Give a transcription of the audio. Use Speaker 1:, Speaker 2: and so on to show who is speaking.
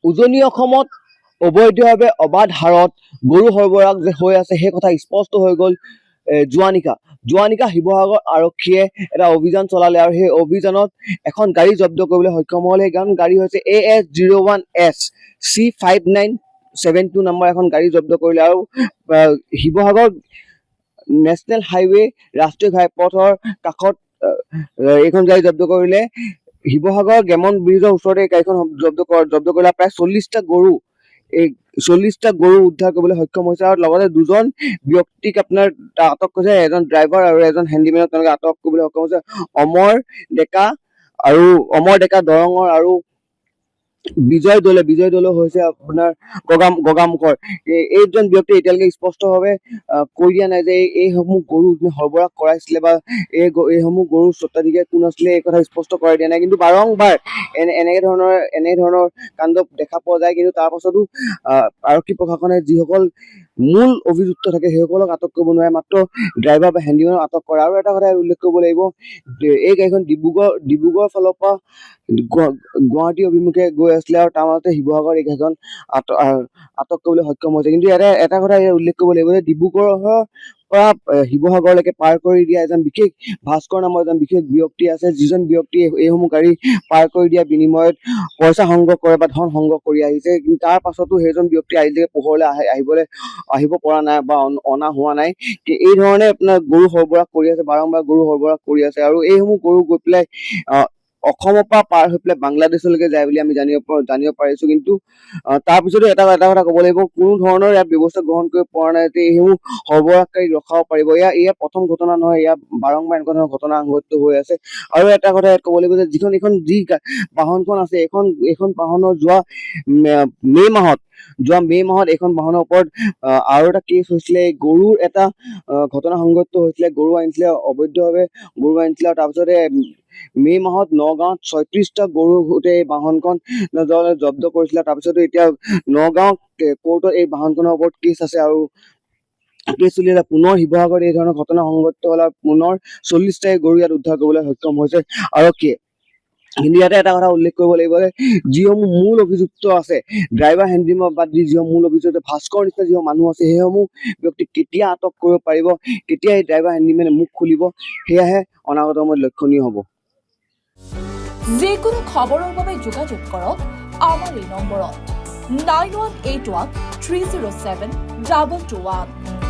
Speaker 1: উজনি অসমত অবৈধভাৱে অবাধ হাৰত গৰু সৰবৰাহ যে হৈ আছে সেই কথা স্পষ্ট হৈ গ'ল যোৱা নিশা শিৱসাগৰ আৰক্ষীয়ে এটা অভিযান চলালে আৰু সেই অভিযানত এখন গাড়ী জব্দ কৰিবলৈ সক্ষম হ'ল। সেইখন গাড়ী হৈছে AS01S C5972 নম্বৰ এখন গাড়ী জব্দ কৰিলে আৰু শিৱসাগৰ নেশ্যনেল হাইৱে ৰাষ্ট্ৰীয় ঘাইপথৰ কাষত এইখন গাড়ী জব্দ কৰিলে। শিৱসাগৰ গেমন ব্ৰিজৰ ওচৰতে এই গাড়ীখন জব্দ কৰিলে। প্ৰায় 40টা গৰু উদ্ধাৰ কৰিবলৈ সক্ষম হৈছে আৰু লগতে দুজন ব্যক্তিক আপোনাৰ আটক কৰিছে, এজন ড্ৰাইভাৰ আৰু এজন হেণ্ডিমেনক তেওঁলোকে আটক কৰিবলৈ সক্ষম হৈছে। অমৰ ডেকা দৰঙৰ আৰু বিজয় দলে হৈছে আপোনাৰ গগামুখৰ। এই দুজন ব্যক্তি এতিয়ালৈকে স্পষ্টভাৱে কৈ দিয়া নাই যে এইসমূহ গৰু সৰবৰাহ কৰাইছিলে বা এইসমূহ গৰুৰ স্বত্বাধিকাৰী কোন আছিলে, এই কথা স্পষ্ট কৰাই দিয়া নাই। কিন্তু বাৰংবাৰ এনে ধৰণৰ কাণ্ড দেখা পোৱা যায়। কিন্তু তাৰ পাছতো আৰক্ষী প্ৰশাসনে যিসকল মূল অভিযুক্ত থাকে সেইসকলক আটক কৰিব নোৱাৰে, মাত্ৰ ড্ৰাইভাৰ বা হেণ্ডিমেনক আটক কৰে। আৰু এটা কথা উল্লেখ কৰিব লাগিব, এই গাড়ীখন ডিব্ৰুগড়ৰ ফালৰ পৰা গুৱাহাটী অভিমুখে গৈ আছিলে আৰু তাৰ মাজতে শিৱসাগৰ এই গাড়ীখন আটক কৰিবলৈ সক্ষম হৈছে। কিন্তু এটা কথা উল্লেখ কৰিব লাগিব যে ডিব্ৰুগড়ৰ পৰা শিৱসাগৰলৈকে পাৰ কৰি দিয়া এজন বিশেষ ভাস্কৰ নামৰ এজন বিশেষ ব্যক্তি আছে, যিজন ব্যক্তিয়ে এইসমূহ গাড়ী পাৰ কৰি দিয়া বিনিময়ত পইচা সংগ্ৰহ কৰে বা ধন সংগ্ৰহ কৰি আহিছে। কিন্তু তাৰ পাছতো সেইজন ব্যক্তি আজিলৈকে পোহৰলৈ আহিব পৰা নাই বা অনা হোৱা নাই। এই ধৰণে আপোনাৰ গৰু সৰবৰাহ কৰি আছে, বাৰম্বাৰ গৰু সৰবৰাহ কৰি আছে আৰু এইসমূহ গৰু গৈ পেলাই অসমৰ পৰা পাৰ হৈ পেলাই বাংলাদেশলৈকে যায় বুলি আমি জানিব পাৰিছো। কিন্তু তাৰপিছতো এটা কথা ক'ব লাগিব, কোনো ধৰণৰ ইয়াত ব্যৱস্থা গ্ৰহণ কৰিব পৰা নাই যে এইসমূহ সৰবৰাহকাৰী ৰখাব পাৰিব। এয়া প্ৰথম ঘটনা নহয়, এয়া বাৰম্বাৰ এনেকুৱা ধৰণৰ ঘটনা সংঘটিত হৈ আছে। আৰু এটা কথা ইয়াত ক'ব লাগিব যে যি বাহনখন আছে, এইখন বাহনৰ যোৱা মে' মাহত এইখন বাহনৰ ওপৰত আৰু এটা কেছ হৈছিলে। গৰুৰ এটা ঘটনা সংঘটিত হৈছিলে, গৰু আনিছিলে অবৈধভাৱে গৰু আনিছিলে আৰু তাৰপিছতে মে' মাহত নগাঁৱত 36টা গৰু গোটেই এই বাহনখন জব্দ কৰিছিলে। তাৰপিছতো এতিয়া নগাঁও কোৰ্টত এই বাহনখনৰ ওপৰত কেছ আছে আৰু কেছ চলি আছে। পুনৰ শিৱসাগৰত এই ধৰণৰ ঘটনা সংঘটিত হ'ল আৰু পুনৰ 40টাই গৰু ইয়াত উদ্ধাৰ কৰিবলৈ সক্ষম হৈছে আৰক্ষীয়ে। কিন্তু ইয়াতে এটা কথা উল্লেখ কৰিব লাগিব যে যিসমূহ মূল অভিযুক্ত আছে, ড্ৰাইভাৰ হেণ্ডিমেনক বাদ দি যিসমূহ মূল অভিযুক্ত ভাস্কৰ নিচিনা যিসমূহ মানুহ আছে, সেইসমূহ ব্যক্তিক কেতিয়া আটক কৰিব পাৰিব, কেতিয়া এই ড্ৰাইভাৰ হেণ্ডিমেনে মুখ খুলিব, সেয়াহে অনাগত সময়ত লক্ষণীয় হ'ব।
Speaker 2: যিকোনো খবৰৰ বাবে যোগাযোগ কৰক আমাৰ এই নম্বৰত 9181 307 221।